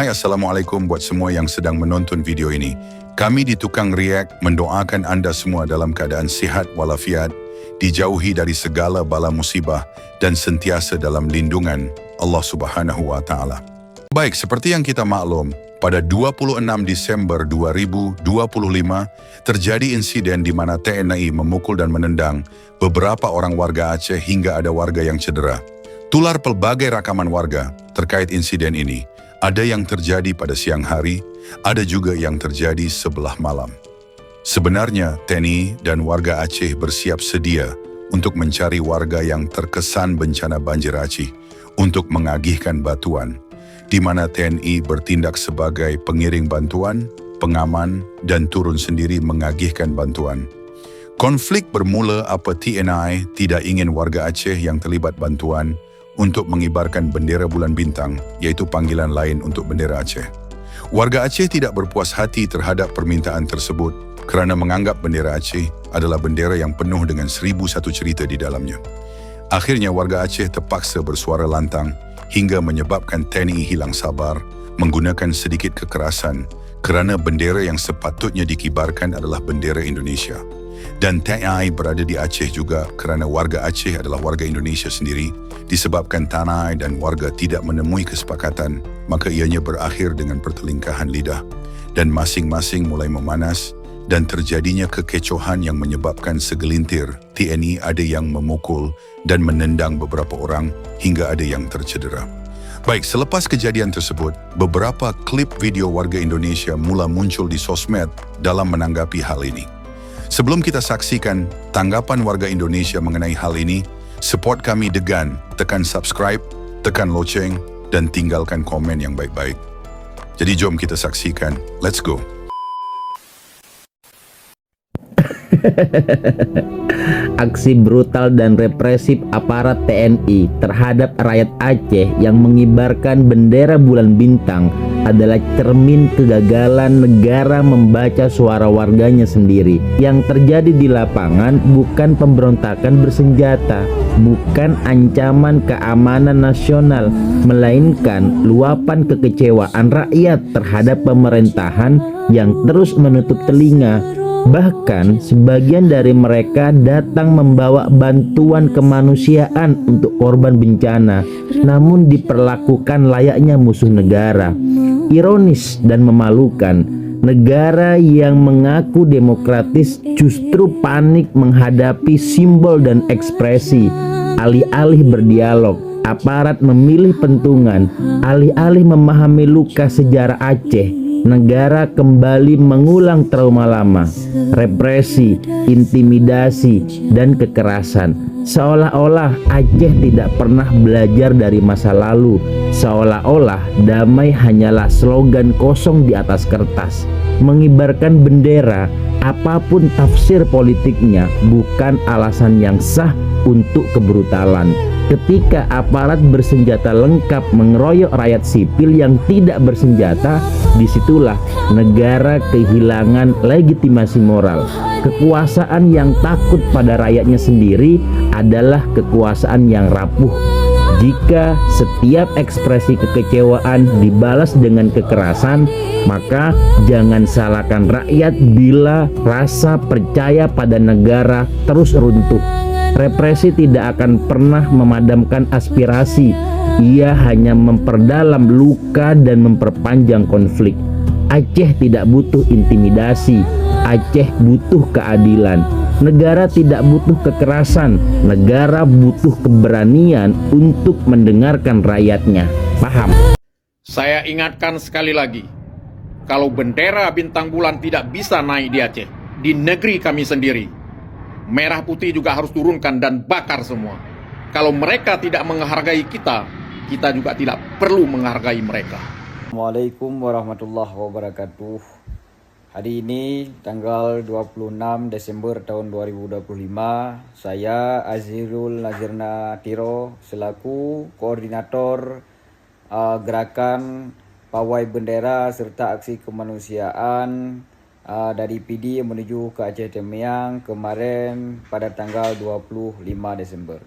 Hai, Assalamualaikum buat semua yang sedang menonton video ini. Kami di Tukang React mendoakan anda semua dalam keadaan sihat walafiat, dijauhi dari segala bala musibah dan sentiasa dalam lindungan Allah Subhanahu wa Ta'ala. Baik, seperti yang kita maklum, pada 26 Desember 2025 terjadi insiden di mana TNI memukul dan menendang beberapa orang warga Aceh hingga ada warga yang cedera. Tular pelbagai rakaman warga terkait insiden ini. Ada yang terjadi pada siang hari, ada juga yang terjadi sebelah malam. Sebenarnya TNI dan warga Aceh bersiap sedia untuk mencari warga yang terkesan bencana banjir Aceh untuk mengagihkan bantuan, di mana TNI bertindak sebagai pengiring bantuan, pengaman, dan turun sendiri mengagihkan bantuan. Konflik bermula apabila TNI tidak ingin warga Aceh yang terlibat bantuan untuk mengibarkan bendera bulan bintang, yaitu panggilan lain untuk bendera Aceh. Warga Aceh tidak berpuas hati terhadap permintaan tersebut kerana menganggap bendera Aceh adalah bendera yang penuh dengan 1001 cerita di dalamnya. Akhirnya warga Aceh terpaksa bersuara lantang hingga menyebabkan TNI hilang sabar, menggunakan sedikit kekerasan kerana bendera yang sepatutnya dikibarkan adalah bendera Indonesia. Dan TNI berada di Aceh juga kerana warga Aceh adalah warga Indonesia sendiri. Disebabkan TNI dan warga tidak menemui kesepakatan, maka ianya berakhir dengan pertelingkahan lidah dan masing-masing mulai memanas dan terjadinya kekecohan yang menyebabkan segelintir TNI ada yang memukul dan menendang beberapa orang hingga ada yang tercedera. Baik, selepas kejadian tersebut, beberapa klip video warga Indonesia mula muncul di sosmed dalam menanggapi hal ini. Sebelum kita saksikan tanggapan warga Indonesia mengenai hal ini, support kami dengan tekan subscribe, tekan loceng, dan tinggalkan komen yang baik-baik. Jadi jom kita saksikan. Let's go. Aksi brutal dan represif aparat TNI terhadap rakyat Aceh yang mengibarkan bendera bulan bintang adalah cermin kegagalan negara membaca suara warganya sendiri. Yang terjadi di lapangan bukan pemberontakan bersenjata, bukan ancaman keamanan nasional, melainkan luapan kekecewaan rakyat terhadap pemerintahan yang terus menutup telinga. Bahkan sebagian dari mereka datang membawa bantuan kemanusiaan untuk korban bencana, namun diperlakukan layaknya musuh negara. Ironis dan memalukan, negara yang mengaku demokratis justru panik menghadapi simbol dan ekspresi. Alih-alih berdialog, aparat memilih pentungan. Alih-alih memahami luka sejarah Aceh, negara kembali mengulang trauma lama, represi, intimidasi, dan kekerasan. Seolah-olah Aceh tidak pernah belajar dari masa lalu, seolah-olah damai hanyalah slogan kosong di atas kertas. Mengibarkan bendera, apapun tafsir politiknya, bukan alasan yang sah untuk kebrutalan. Ketika aparat bersenjata lengkap mengeroyok rakyat sipil yang tidak bersenjata, disitulah negara kehilangan legitimasi moral. Kekuasaan yang takut pada rakyatnya sendiri adalah kekuasaan yang rapuh. Jika setiap ekspresi kekecewaan dibalas dengan kekerasan, maka jangan salahkan rakyat bila rasa percaya pada negara terus runtuh. Represi tidak akan pernah memadamkan aspirasi. Ia hanya memperdalam luka dan memperpanjang konflik. Aceh tidak butuh intimidasi. Aceh butuh keadilan. Negara tidak butuh kekerasan. Negara butuh keberanian untuk mendengarkan rakyatnya. Paham? Saya ingatkan sekali lagi, kalau bendera bintang bulan tidak bisa naik di Aceh, di negeri kami sendiri, merah putih juga harus turunkan dan bakar semua. Kalau mereka tidak menghargai kita, kita juga tidak perlu menghargai mereka. Assalamualaikum warahmatullahi wabarakatuh. Hari ini tanggal 26 Desember tahun 2025, saya Azirul Nazirna Tiro selaku koordinator gerakan pawai bendera serta aksi kemanusiaan dari PD menuju ke Aceh Temiang kemarin pada tanggal 25 Desember.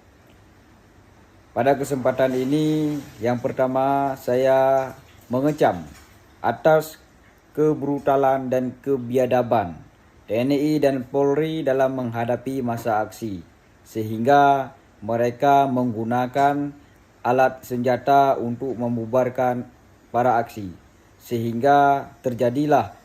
Pada kesempatan ini, yang pertama saya mengecam atas kebrutalan dan kebiadaban TNI dan Polri dalam menghadapi masa aksi, sehingga mereka menggunakan alat senjata untuk membubarkan para aksi, sehingga terjadilah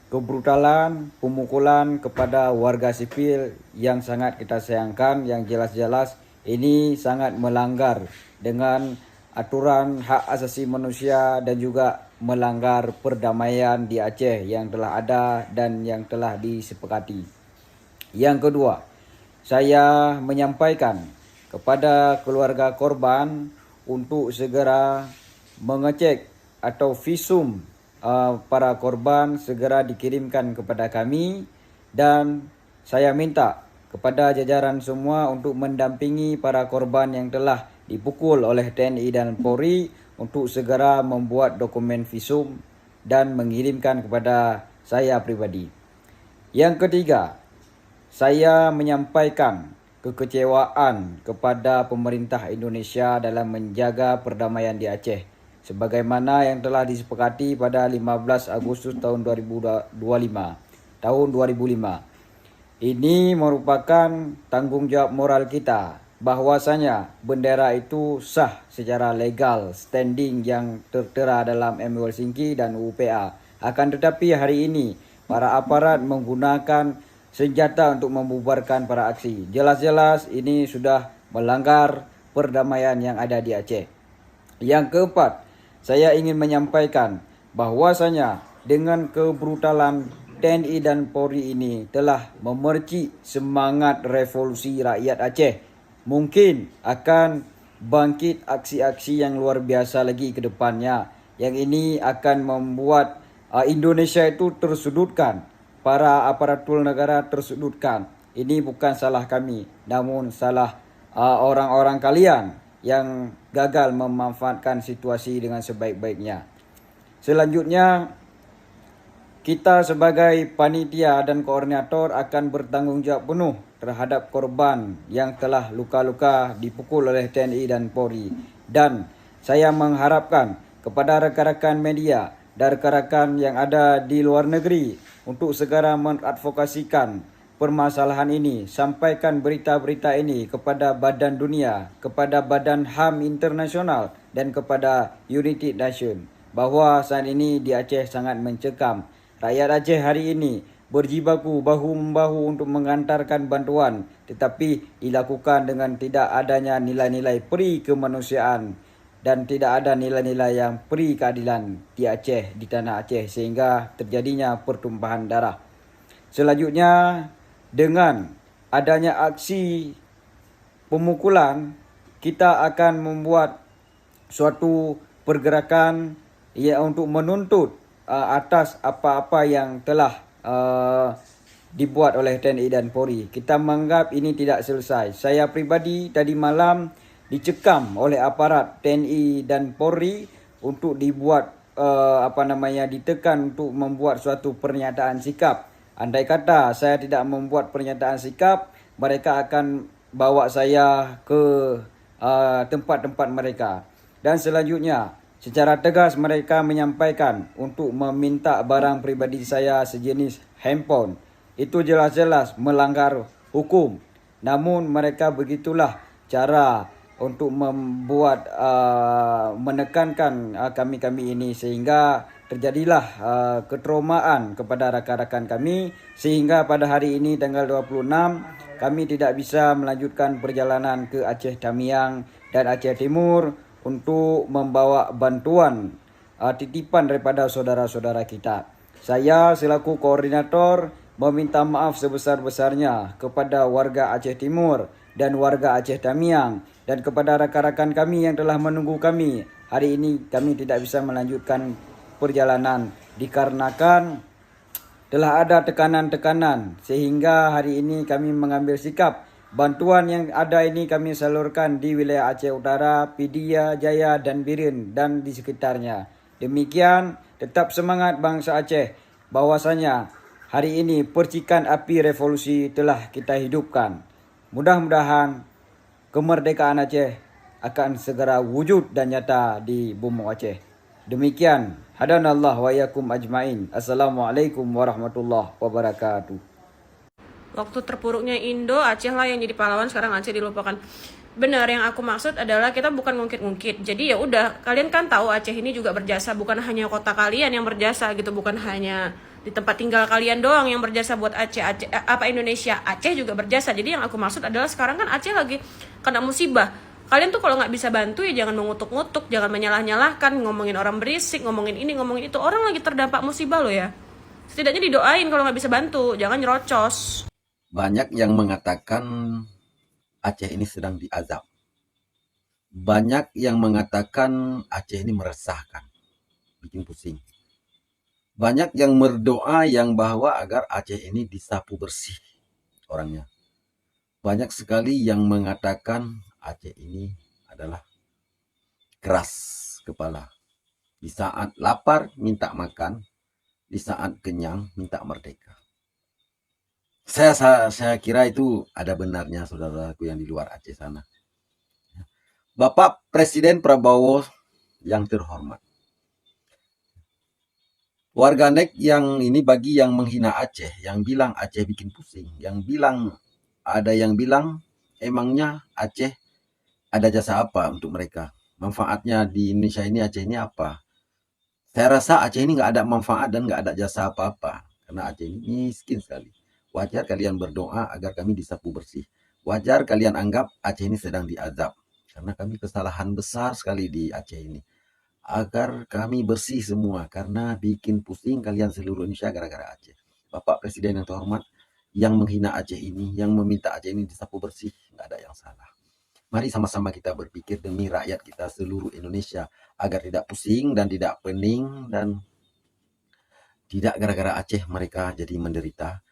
kebrutalan, pemukulan kepada warga sipil yang sangat kita sayangkan, yang jelas-jelas ini sangat melanggar dengan aturan hak asasi manusia dan juga melanggar perdamaian di Aceh yang telah ada dan yang telah disepakati. Yang kedua, saya menyampaikan kepada keluarga korban untuk segera mengecek atau visum para korban segera dikirimkan kepada kami, dan saya minta kepada jajaran semua untuk mendampingi para korban yang telah dipukul oleh TNI dan Polri untuk segera membuat dokumen visum dan mengirimkan kepada saya pribadi. Yang ketiga, saya menyampaikan kekecewaan kepada pemerintah Indonesia dalam menjaga perdamaian di Aceh, sebagaimana yang telah disepakati pada 15 Agustus tahun 2005. Ini merupakan tanggung jawab moral kita, bahwasanya bendera itu sah secara legal, standing yang tertera dalam MOU Helsinki dan UPA. Akan tetapi hari ini para aparat menggunakan senjata untuk membubarkan para aksi. Jelas-jelas ini sudah melanggar perdamaian yang ada di Aceh. Yang keempat, saya ingin menyampaikan bahwasanya dengan kebrutalan TNI dan Polri ini telah memercik semangat revolusi rakyat Aceh. Mungkin akan bangkit aksi-aksi yang luar biasa lagi ke depannya. Yang ini akan membuat Indonesia itu tersudutkan. Para aparatur negara tersudutkan. Ini bukan salah kami, namun salah orang-orang kalian yang gagal memanfaatkan situasi dengan sebaik-baiknya. Selanjutnya, kita sebagai panitia dan koordinator akan bertanggung jawab penuh terhadap korban yang telah luka-luka dipukul oleh TNI dan Polri. Dan saya mengharapkan kepada rekan-rekan media dan rekan-rekan yang ada di luar negeri untuk segera mengadvokasikan permasalahan ini. Sampaikan berita-berita ini kepada badan dunia, kepada badan HAM internasional dan kepada United Nations, bahwa saat ini di Aceh sangat mencekam. Rakyat Aceh hari ini berjibaku bahu-membahu untuk mengantarkan bantuan, tetapi dilakukan dengan tidak adanya nilai-nilai peri kemanusiaan dan tidak ada nilai-nilai yang peri keadilan di Aceh, di tanah Aceh, sehingga terjadinya pertumpahan darah. Selanjutnya, dengan adanya aksi pemukulan, kita akan membuat suatu pergerakan untuk menuntut atas apa-apa yang telah dibuat oleh TNI dan Polri. Kita menganggap ini tidak selesai. Saya pribadi tadi malam dicekam oleh aparat TNI dan Polri untuk dibuat ditekan untuk membuat suatu pernyataan sikap. Andai kata saya tidak membuat pernyataan sikap, mereka akan bawa saya ke tempat-tempat mereka. Dan selanjutnya, secara tegas mereka menyampaikan untuk meminta barang pribadi saya sejenis handphone. Itu jelas-jelas melanggar hukum. Namun mereka begitulah cara untuk membuat menekankan kami-kami ini, sehingga terjadilah ketraumaan kepada rakan-rakan kami, sehingga pada hari ini tanggal 26 kami tidak bisa melanjutkan perjalanan ke Aceh Tamiang dan Aceh Timur untuk membawa bantuan titipan daripada saudara-saudara kita. Saya selaku koordinator meminta maaf sebesar-besarnya kepada warga Aceh Timur dan warga Aceh Tamiang, dan kepada rakan-rakan kami yang telah menunggu kami. Hari ini kami tidak bisa melanjutkan perjalanan dikarenakan telah ada tekanan-tekanan, sehingga hari ini kami mengambil sikap. Bantuan yang ada ini kami salurkan di wilayah Aceh Utara, Pidia, Jaya dan Biren dan di sekitarnya. Demikian, tetap semangat bangsa Aceh, bahwasanya hari ini percikan api revolusi telah kita hidupkan. Mudah-mudahan kemerdekaan Aceh akan segera wujud dan nyata di bumi Aceh. Demikian Hadanallah wa iyyakum ajmain. Assalamualaikum warahmatullahi wabarakatuh. Waktu terpuruknya Indo, Aceh lah yang jadi pahlawan, sekarang Aceh dilupakan. Benar, yang aku maksud adalah kita bukan ngungkit-ngungkit. Jadi ya udah, kalian kan tahu Aceh ini juga berjasa, bukan hanya kota kalian yang berjasa gitu, bukan hanya di tempat tinggal kalian doang yang berjasa buat Aceh. Indonesia, Aceh juga berjasa. Jadi yang aku maksud adalah sekarang kan Aceh lagi kena musibah. Kalian tuh kalau nggak bisa bantu ya jangan mengutuk-ngutuk, jangan menyalah-nyalahkan, ngomongin orang berisik, ngomongin ini, ngomongin itu. Orang lagi terdampak musibah loh ya. Setidaknya didoain kalau nggak bisa bantu, jangan nyerocos. Banyak yang mengatakan Aceh ini sedang diazab. Banyak yang mengatakan Aceh ini meresahkan, bikin pusing. Banyak yang berdoa yang bahwa agar Aceh ini disapu bersih orangnya. Banyak sekali yang mengatakan Aceh ini adalah keras kepala. Di saat lapar minta makan, di saat kenyang minta merdeka. Saya kira itu ada benarnya, saudaraku yang di luar Aceh sana. Bapak Presiden Prabowo yang terhormat, warganet yang ini bagi yang menghina Aceh, yang bilang Aceh bikin pusing, yang bilang ada yang bilang emangnya Aceh ada jasa apa untuk mereka? Manfaatnya di Indonesia ini Aceh ini apa? Saya rasa Aceh ini nggak ada manfaat dan nggak ada jasa apa-apa, karena Aceh ini miskin sekali. Wajar kalian berdoa agar kami disapu bersih. Wajar kalian anggap Aceh ini sedang diazab. Karena kami kesalahan besar sekali di Aceh ini. Agar kami bersih semua. Karena bikin pusing kalian seluruh Indonesia gara-gara Aceh. Bapak Presiden yang terhormat, yang menghina Aceh ini, yang meminta Aceh ini disapu bersih, nggak ada yang salah. Mari sama-sama kita berpikir demi rakyat kita seluruh Indonesia. Agar tidak pusing dan tidak pening dan tidak gara-gara Aceh mereka jadi menderita.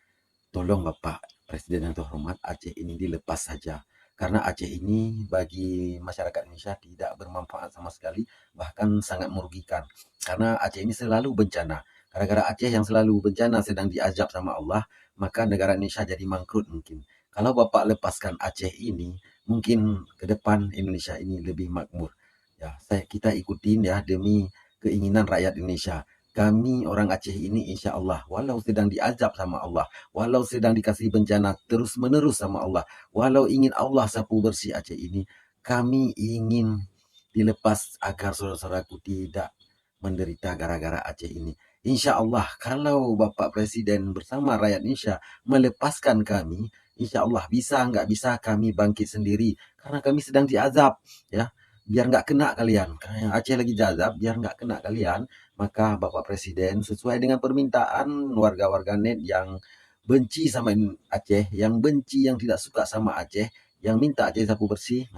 Tolong Bapak Presiden yang terhormat, Aceh ini dilepas saja. Karena Aceh ini bagi masyarakat Indonesia tidak bermanfaat sama sekali, bahkan sangat merugikan. Karena Aceh ini selalu bencana. Gara-gara Aceh yang selalu bencana sedang diazab sama Allah, maka negara Indonesia jadi mangkrut mungkin. Kalau Bapak lepaskan Aceh ini, mungkin ke depan Indonesia ini lebih makmur. Ya, kita ikutin ya demi keinginan rakyat Indonesia. Kami orang Aceh ini insya Allah, walau sedang diazab sama Allah, walau sedang dikasih bencana terus-menerus sama Allah, walau ingin Allah sapu bersih Aceh ini, kami ingin dilepas agar saudara-saudaraku tidak menderita gara-gara Aceh ini. Insya Allah, kalau Bapak Presiden bersama rakyat Indonesia melepaskan kami, insya Allah bisa, nggak bisa kami bangkit sendiri, karena kami sedang diazab, ya. Biar nggak kena kalian, karena Aceh lagi diazab, biar nggak kena kalian. Maka Bapak Presiden sesuai dengan permintaan warga-warga net yang benci sama Aceh, yang benci, yang tidak suka sama Aceh, yang minta Aceh sapu bersih,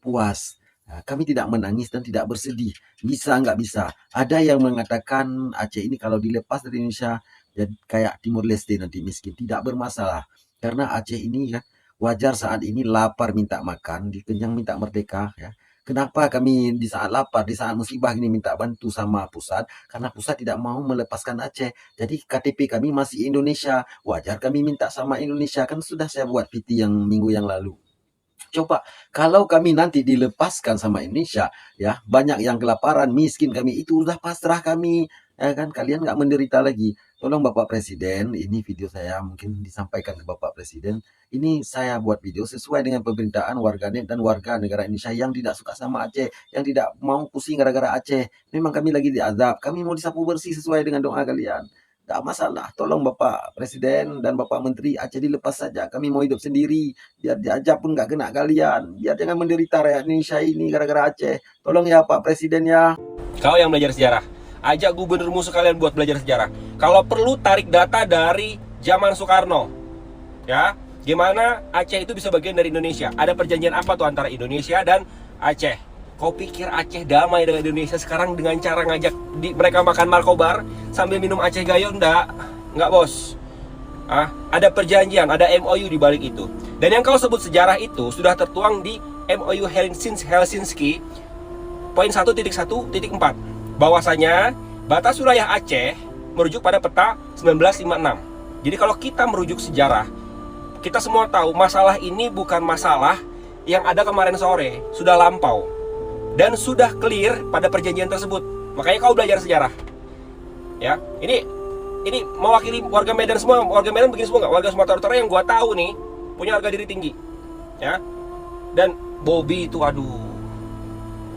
puas. Nah, kami tidak menangis dan tidak bersedih. Bisa nggak bisa. Ada yang mengatakan Aceh ini kalau dilepas dari Indonesia, jadi kayak Timur Leste nanti miskin. Tidak bermasalah. Karena Aceh ini kan wajar saat ini lapar minta makan, dikenyang minta merdeka, ya. Kenapa kami di saat lapar, di saat musibah ini minta bantu sama pusat? Karena pusat tidak mau melepaskan Aceh. Jadi KTP kami masih Indonesia. Wajar kami minta sama Indonesia. Kan sudah saya buat PT yang minggu yang lalu. Coba kalau kami nanti dilepaskan sama Indonesia, ya banyak yang kelaparan, miskin kami itu udah pasrah kami. Ya kan, kalian nggak menderita lagi. Tolong Bapak Presiden, ini video saya mungkin disampaikan ke Bapak Presiden. Ini saya buat video sesuai dengan pemberitaan warganet dan warga negara Indonesia yang tidak suka sama Aceh, yang tidak mau pusing gara-gara Aceh. Memang kami lagi diazab, kami mau disapu bersih sesuai dengan doa kalian. Gak masalah, tolong Bapak Presiden dan Bapak Menteri, Aceh dilepas saja. Kami mau hidup sendiri, biar diazab pun gak kena kalian. Biar jangan menderita rakyat Indonesia ini gara-gara Aceh. Tolong ya Pak Presiden ya. Kau yang belajar sejarah, ajak gubernurmu sekalian buat belajar sejarah. Kalau perlu tarik data dari zaman Soekarno, ya. Gimana Aceh itu bisa bagian dari Indonesia? Ada perjanjian apa tuh antara Indonesia dan Aceh? Kau pikir Aceh damai dengan Indonesia sekarang dengan cara ngajak mereka makan markobar sambil minum Aceh Gayo? Enggak bos. Ada perjanjian, ada MOU di balik itu. Dan yang kau sebut sejarah itu sudah tertuang di MOU Helsinki poin 1.1.4 bahwasanya batas wilayah Aceh merujuk pada peta 1956. Jadi kalau kita merujuk sejarah, kita semua tahu masalah ini bukan masalah yang ada kemarin sore, sudah lampau dan sudah clear pada perjanjian tersebut. Makanya kau belajar sejarah. Ya, ini mewakili warga Medan semua. Warga Medan begini semua nggak? Warga Sumatera Utara yang gua tahu nih punya harga diri tinggi, ya. Dan Bobby itu, aduh,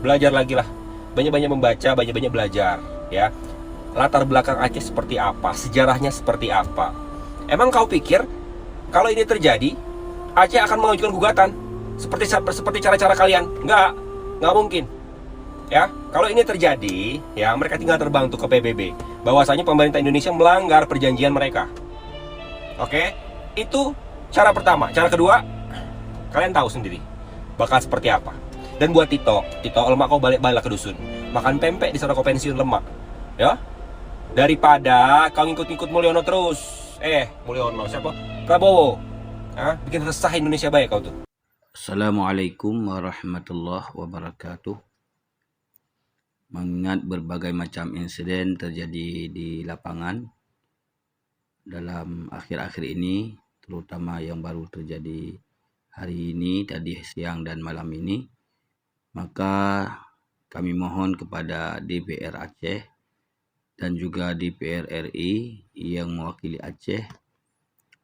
belajar lagi lah. Banyak-banyak membaca, banyak-banyak belajar, ya. Latar belakang Aceh seperti apa, sejarahnya seperti apa. Emang kau pikir kalau ini terjadi, Aceh akan mengajukan gugatan seperti cara-cara kalian? Nggak mungkin. Ya, kalau ini terjadi, ya mereka tinggal terbang tuh ke PBB. Bahwasanya pemerintah Indonesia melanggar perjanjian mereka. Oke, itu cara pertama. Cara kedua, kalian tahu sendiri bakal seperti apa. Dan buat Tito, lemak kau balik-balik ke dusun, makan pempek di sana kau pensiun lemak, ya. Daripada kau ngikut-ngikut Mulyono terus. Mulyono siapa? Prabowo. Bikin resah Indonesia baik kau tuh. Assalamualaikum warahmatullahi wabarakatuh. Mengingat berbagai macam insiden terjadi di lapangan dalam akhir-akhir ini, terutama yang baru terjadi hari ini, tadi siang dan malam ini, maka kami mohon kepada DPR Aceh dan juga DPR RI yang mewakili Aceh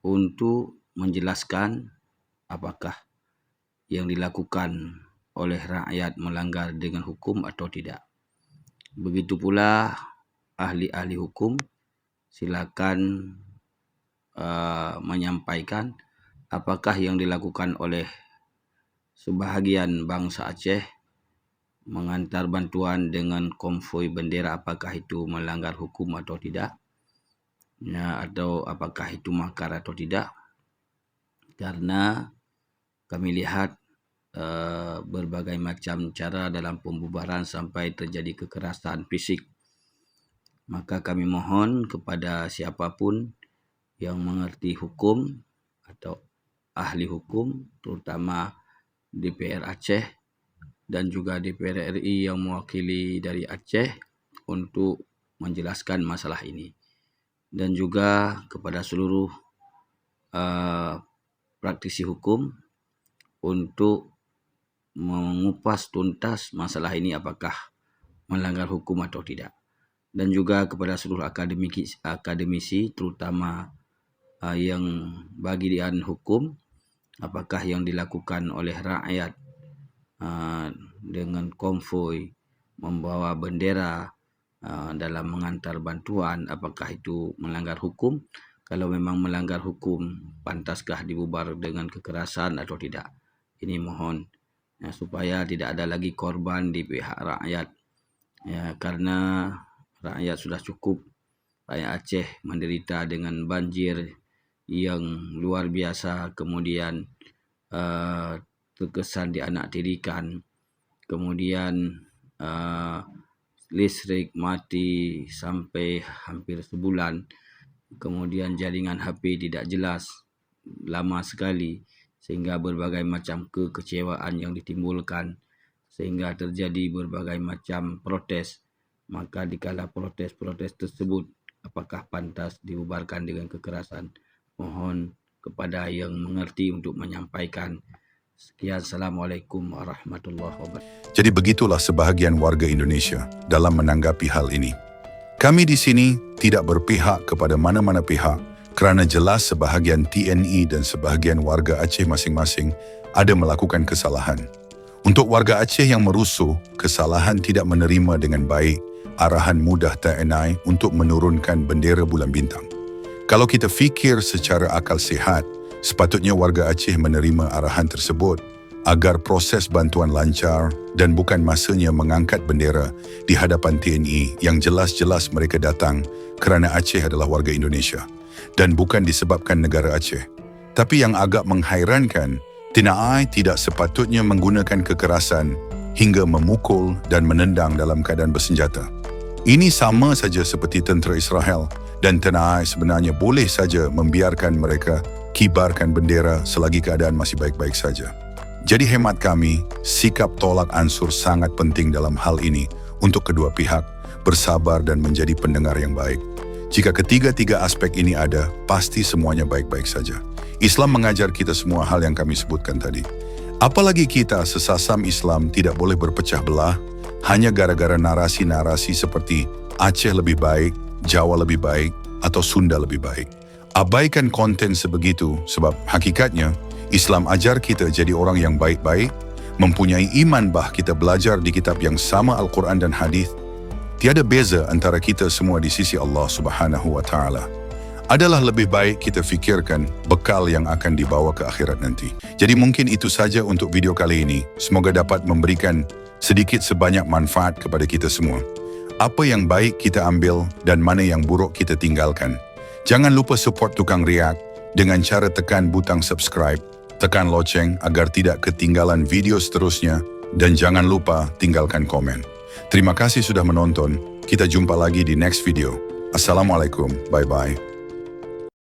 untuk menjelaskan apakah yang dilakukan oleh rakyat melanggar dengan hukum atau tidak. Begitu pula ahli-ahli hukum, silakan menyampaikan apakah yang dilakukan oleh sebahagian bangsa Aceh mengantar bantuan dengan konvoi bendera, apakah itu melanggar hukum atau tidak, ya, atau apakah itu makar atau tidak. Karena kami lihat berbagai macam cara dalam pembubaran sampai terjadi kekerasan fisik. Maka kami mohon kepada siapapun yang mengerti hukum atau ahli hukum, terutama DPR Aceh dan juga DPR RI yang mewakili dari Aceh, untuk menjelaskan masalah ini. Dan juga kepada seluruh praktisi hukum untuk mengupas tuntas masalah ini apakah melanggar hukum atau tidak. Dan juga kepada seluruh akademisi terutama yang bagian hukum, apakah yang dilakukan oleh rakyat dengan konvoi membawa bendera dalam mengantar bantuan, apakah itu melanggar hukum? Kalau memang melanggar hukum, pantaskah dibubar dengan kekerasan atau tidak? Ini mohon supaya tidak ada lagi korban di pihak rakyat, ya, karena rakyat sudah cukup, rakyat Aceh menderita dengan banjir yang luar biasa, kemudian terkesan dianaktirikan, kemudian listrik mati sampai hampir sebulan, kemudian jaringan HP tidak jelas lama sekali, sehingga berbagai macam kekecewaan yang ditimbulkan, sehingga terjadi berbagai macam protes. Maka dikala protes-protes tersebut, apakah pantas dibubarkan dengan kekerasan? Mohon kepada yang mengerti untuk menyampaikan. Sekian, Assalamualaikum warahmatullahi wabarakatuh. Jadi begitulah sebahagian warga Indonesia dalam menanggapi hal ini. Kami di sini tidak berpihak kepada mana-mana pihak, kerana jelas sebahagian TNI dan sebahagian warga Aceh masing-masing ada melakukan kesalahan. Untuk warga Aceh yang merusuh, kesalahan tidak menerima dengan baik arahan mudah TNI untuk menurunkan bendera bulan bintang. Kalau kita fikir secara akal sihat, sepatutnya warga Aceh menerima arahan tersebut agar proses bantuan lancar dan bukan masanya mengangkat bendera di hadapan TNI yang jelas-jelas mereka datang kerana Aceh adalah warga Indonesia dan bukan disebabkan negara Aceh. Tapi yang agak menghairankan, TNI tidak sepatutnya menggunakan kekerasan hingga memukul dan menendang dalam keadaan bersenjata. Ini sama saja seperti tentera Israel, dan TNI sebenarnya boleh saja membiarkan mereka kibarkan bendera selagi keadaan masih baik-baik saja. Jadi hemat kami, sikap tolak ansur sangat penting dalam hal ini untuk kedua pihak bersabar dan menjadi pendengar yang baik. Jika ketiga-tiga aspek ini ada, pasti semuanya baik-baik saja. Islam mengajar kita semua hal yang kami sebutkan tadi. Apalagi kita sesasam Islam tidak boleh berpecah belah hanya gara-gara narasi-narasi seperti Aceh lebih baik, Jawa lebih baik atau Sunda lebih baik. Abaikan konten sebegitu sebab hakikatnya Islam ajar kita jadi orang yang baik-baik, mempunyai iman bah kita belajar di kitab yang sama Al-Quran dan Hadis. Tiada beza antara kita semua di sisi Allah Subhanahu wa Ta'ala. Adalah lebih baik kita fikirkan bekal yang akan dibawa ke akhirat nanti. Jadi mungkin itu saja untuk video kali ini. Semoga dapat memberikan sedikit sebanyak manfaat kepada kita semua. Apa yang baik kita ambil dan mana yang buruk kita tinggalkan. Jangan lupa support Tukang Riak dengan cara tekan butang subscribe, tekan loceng agar tidak ketinggalan video seterusnya, dan jangan lupa tinggalkan komen. Terima kasih sudah menonton. Kita jumpa lagi di next video. Assalamualaikum. Bye-bye.